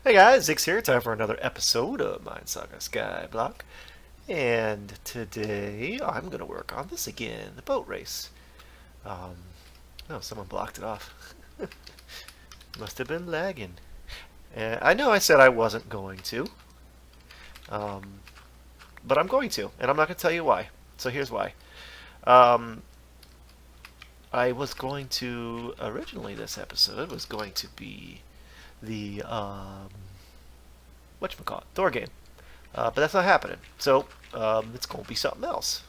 Hey guys, Zix here. Time for another episode of Minesaga Skyblock. And today I'm going to work on this again, the boat race. Um, oh, someone blocked it off. Must have been lagging. I know I said I wasn't going to, but I'm going to, and I'm not going to tell you why. So here's why. I was going to, originally this episode was going to be the, whatchamacallit, door game. But that's not happening. So, it's going to be something else.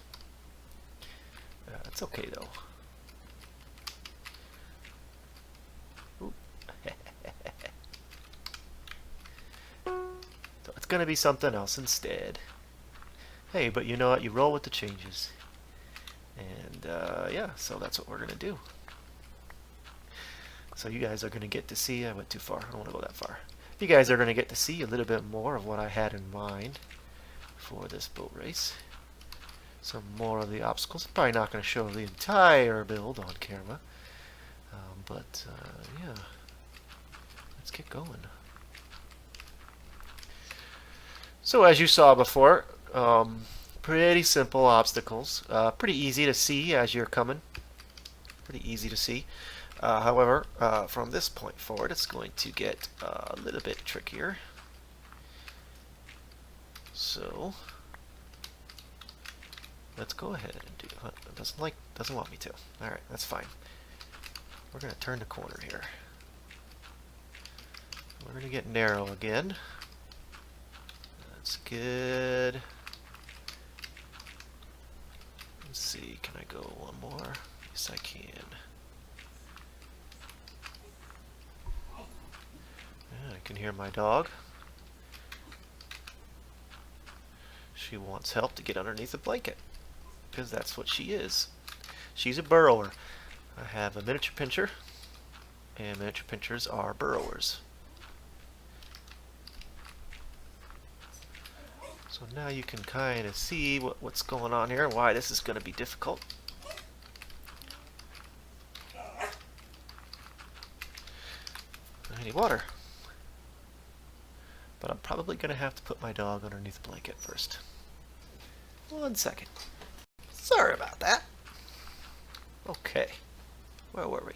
It's okay, though. So it's going to be something else instead. Hey, but you know what? You roll with the changes. And, yeah, so that's what we're going to do. So you guys are going to get to see... I went too far. I don't want to go that far. You guys are going to get to see a little bit more of what I had in mind for this boat race. Some more of the obstacles. I'm probably not going to show the entire build on camera. But, yeah. Let's get going. So as you saw before, pretty simple obstacles. Pretty easy to see as you're coming. Pretty easy to see. However, from this point forward, it's going to get a little bit trickier. So let's go ahead and do. It doesn't want me to. All right, that's fine. We're going to turn the corner here. We're going to get narrow again. That's good. Let's see. Can I go one more? Yes, I can. I can hear my dog. She wants help to get underneath the blanket, because that's what she is. She's a burrower. I have a miniature pincher, and miniature pinchers are burrowers. So now you can kind of see what's going on here and why this is going to be difficult. I need water. But I'm probably going to have to put my dog underneath the blanket first. 1 second. Sorry about that. Okay. Where were we?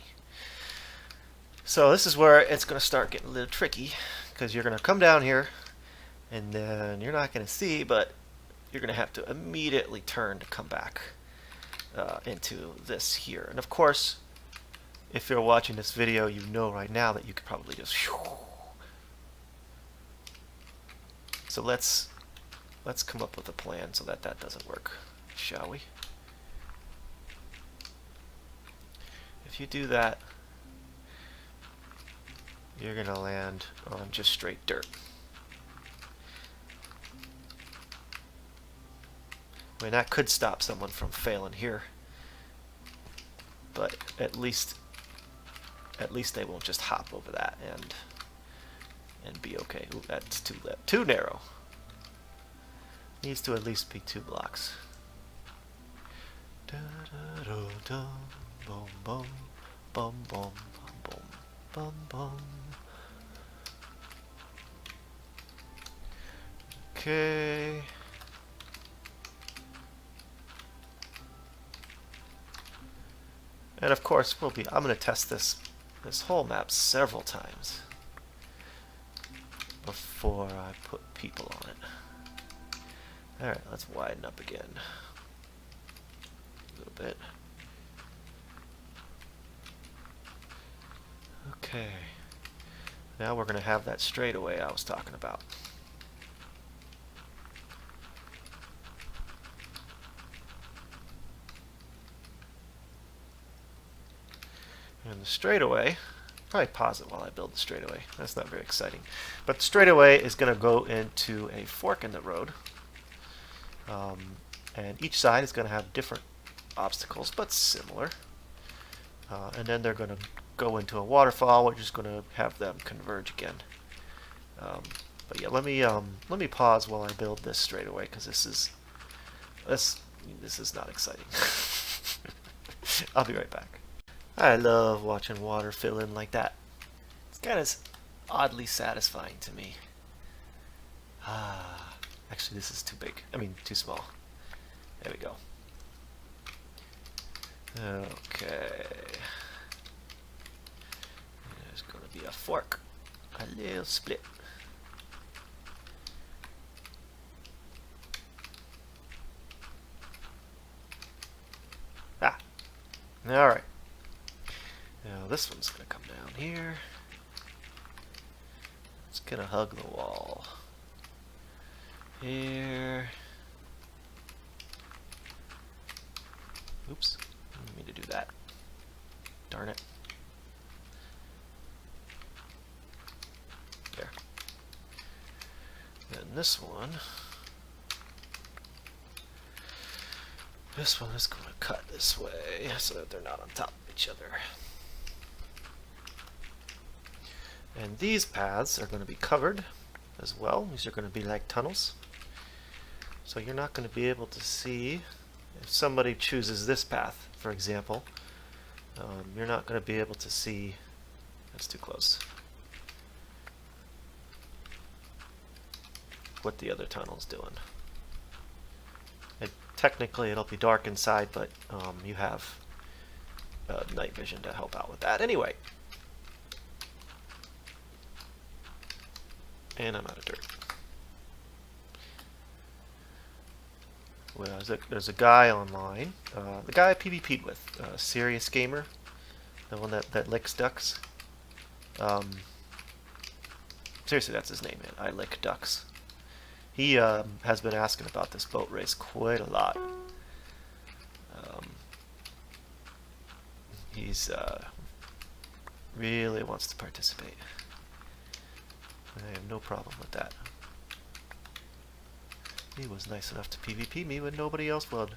So this is where it's going to start getting a little tricky, because you're going to come down here, and then you're not going to see, but you're going to have to immediately turn to come back into this here. And of course, if you're watching this video, you know right now that you could probably just... So let's come up with a plan so that that doesn't work, shall we? If you do that, you're going to land on just straight dirt. I mean, that could stop someone from failing here, but at least they won't just hop over that and be okay. Ooh, that's too narrow. Needs to at least be 2 blocks. Da da da da, boom boom, boom boom, boom boom, boom. Okay. And of course, I'm going to test this whole map several times before I put people on it. Alright, let's widen up again. A little bit. Okay. Now we're going to have that straightaway I was talking about. And the straightaway, probably pause it while I build the straightaway. That's not very exciting. But the straightaway is going to go into a fork in the road. And each side is going to have different obstacles, but similar. And then they're going to go into a waterfall, which is going to have them converge again. But yeah, let me pause while I build this straightaway, because this is not exciting. I'll be right back. I love watching water fill in like that. It's oddly satisfying to me. Ah, actually this is too big. I mean, too small. There we go. Okay. There's going to be a fork. A little split. Ah. Alright. Now this one's going to come down here. It's going to hug the wall. Here. Oops. I didn't mean to do that. Darn it. There. Then this one is going to cut this way so that they're not on top of each other. And these paths are going to be covered as well. These are going to be like tunnels. So you're not going to be able to see if somebody chooses this path, for example. You're not going to be able to see. That's too close. What the other tunnel's doing. Technically it'll be dark inside, but you have night vision to help out with that. Anyway. And I'm out of dirt. Well, there's a guy online. The guy I PvP'd with, Serious Gamer, the one that licks ducks. Seriously, that's his name, man. I lick ducks. He has been asking about this boat race quite a lot. He's really wants to participate. I have no problem with that. He was nice enough to PvP me when nobody else would.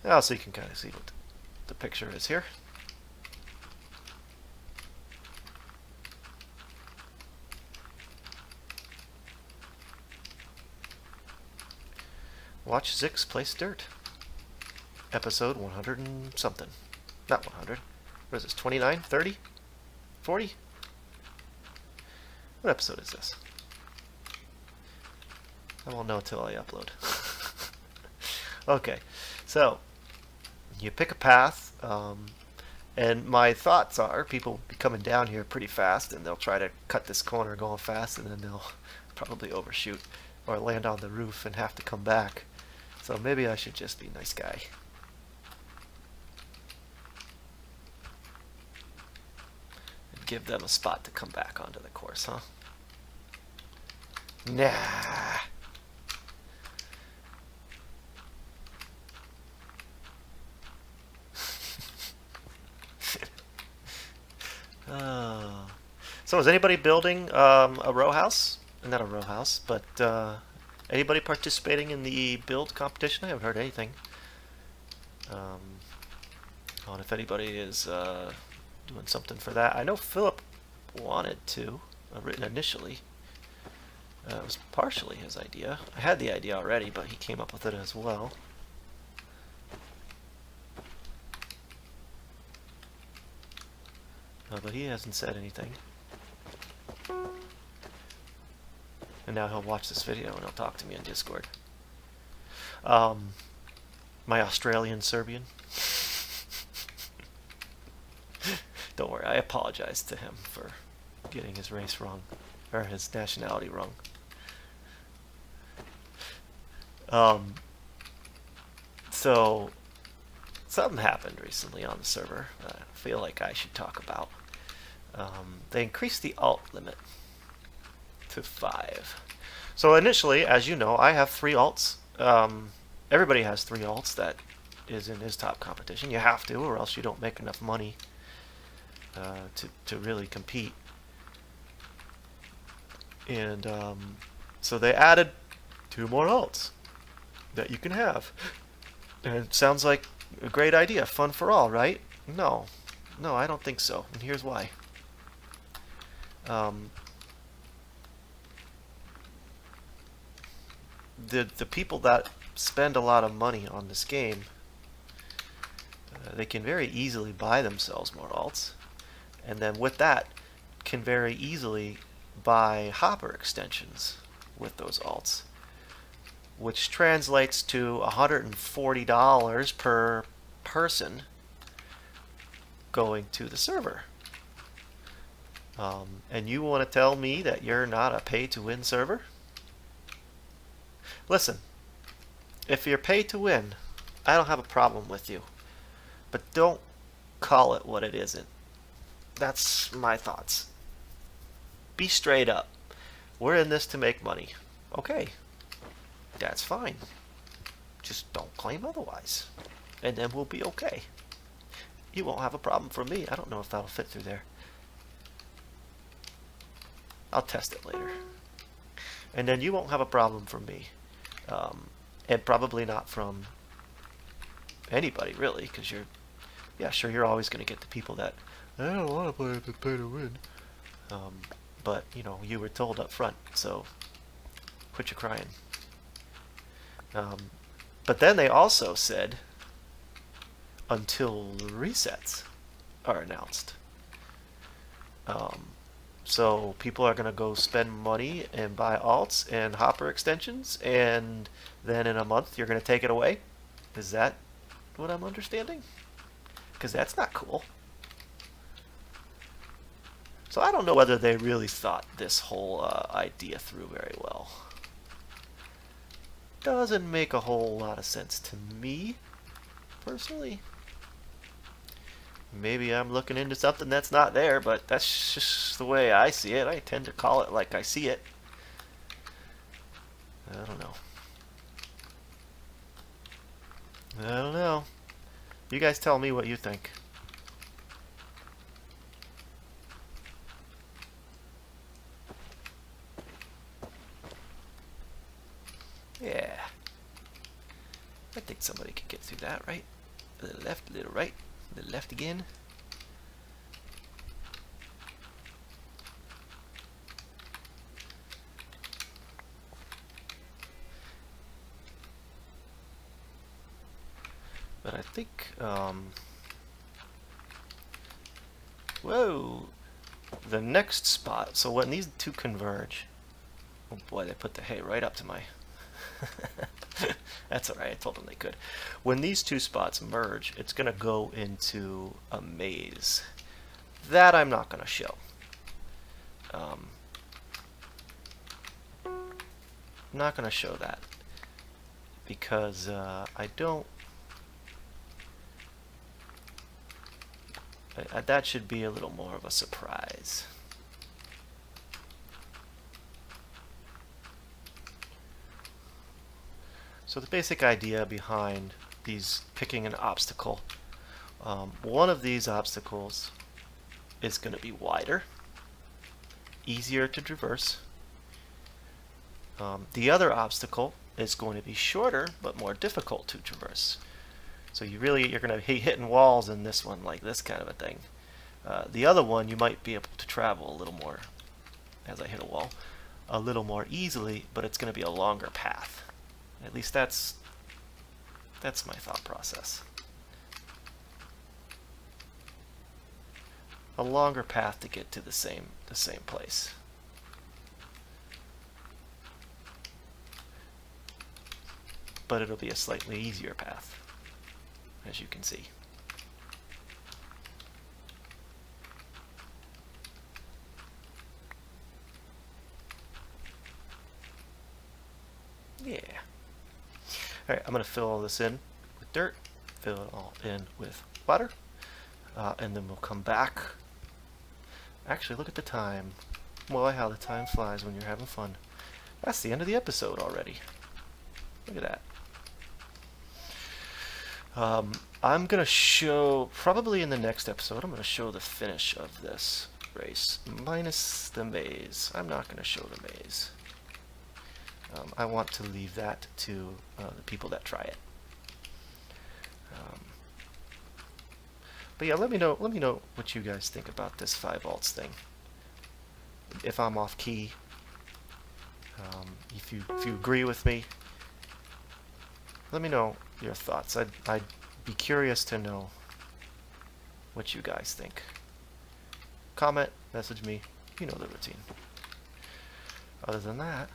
So you can kind of see what the picture is here. Watch Zix place dirt. Episode 100 and something. Not 100. What is this, 29? 30? 40? What episode is this? I won't know until I upload. Okay, so you pick a path, and my thoughts are people will be coming down here pretty fast, and they'll try to cut this corner going fast, and then they'll probably overshoot or land on the roof and have to come back. So maybe I should just be a nice guy. Give them a spot to come back onto the course, huh? Nah. So is anybody building a row house? Not a row house, but anybody participating in the build competition? I haven't heard anything. On if anybody is doing something for that. I know Philip wanted to, written initially. It was partially his idea. I had the idea already, but he came up with it as well. But he hasn't said anything. And now he'll watch this video and he'll talk to me on Discord. My Australian Serbian. Don't worry, I apologize to him for getting his race wrong, or his nationality wrong. So, something happened recently on the server that I feel like I should talk about. They increased the alt limit to 5. So initially, as you know, I have 3 alts. Everybody has 3 alts that is in his top competition. You have to, or else you don't make enough money to really compete. And so they added 2 more alts that you can have. And it sounds like a great idea, fun for all, right? No, I don't think so, and here's why. The people that spend a lot of money on this game, they can very easily buy themselves more alts, and then with that can very easily buy hopper extensions with those alts, which translates to $140 per person going to the server. And you want to tell me that you're not a pay-to-win server? Listen, if you're pay-to-win, I don't have a problem with you. But don't call it what it isn't. That's my thoughts. Be straight up. We're in this to make money. Okay, that's fine. Just don't claim otherwise. And then we'll be okay. You won't have a problem from me. I don't know if that'll fit through there. I'll test it later. And then you won't have a problem from me. And probably not from anybody, really, because you're, yeah, sure, you're always going to get the people that, I don't want to play if it's pay to win. But, you know, you were told up front, so quit your crying. But then they also said, until resets are announced. So people are going to go spend money and buy alts and hopper extensions, and then in a month you're going to take it away? Is that what I'm understanding? Because that's not cool. So I don't know whether they really thought this whole idea through very well. Doesn't make a whole lot of sense to me, personally. Maybe I'm looking into something that's not there, but that's just the way I see it. I tend to call it like I see it. I don't know. I don't know. You guys tell me what you think. Yeah. I think somebody could get through that, right? A little left, a little right. The left again. But I think, whoa, the next spot, so when these two converge, oh boy, they put the hay right up to my, that's alright, I told them they could. When these two spots merge, it's going to go into a maze. That I'm not going to show. I'm not going to show that because I don't, that should be a little more of a surprise. So the basic idea behind these picking an obstacle, one of these obstacles is going to be wider, easier to traverse. The other obstacle is going to be shorter but more difficult to traverse. So you're going to be hitting walls in this one, like this kind of a thing. The other one you might be able to travel a little more, as I hit a wall, a little more easily, but it's going to be a longer path. At least that's my thought process. A longer path to get to the same place. But it'll be a slightly easier path, as you can see. Yeah. Alright, I'm going to fill all this in with dirt, fill it all in with water, and then we'll come back. Actually, look at the time. Boy, how the time flies when you're having fun. That's the end of the episode already. Look at that. I'm going to show, probably in the next episode, I'm going to show the finish of this race, minus the maze. I'm not going to show the maze. I want to leave that to the people that try it. But yeah, let me know what you guys think about this 5 alts thing. If I'm off key, if you agree with me, Let me know your thoughts. I'd be curious to know what you guys think. Comment, message me, you know the routine. Other than that,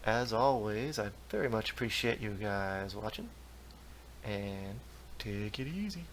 as always, I very much appreciate you guys watching, and take it easy.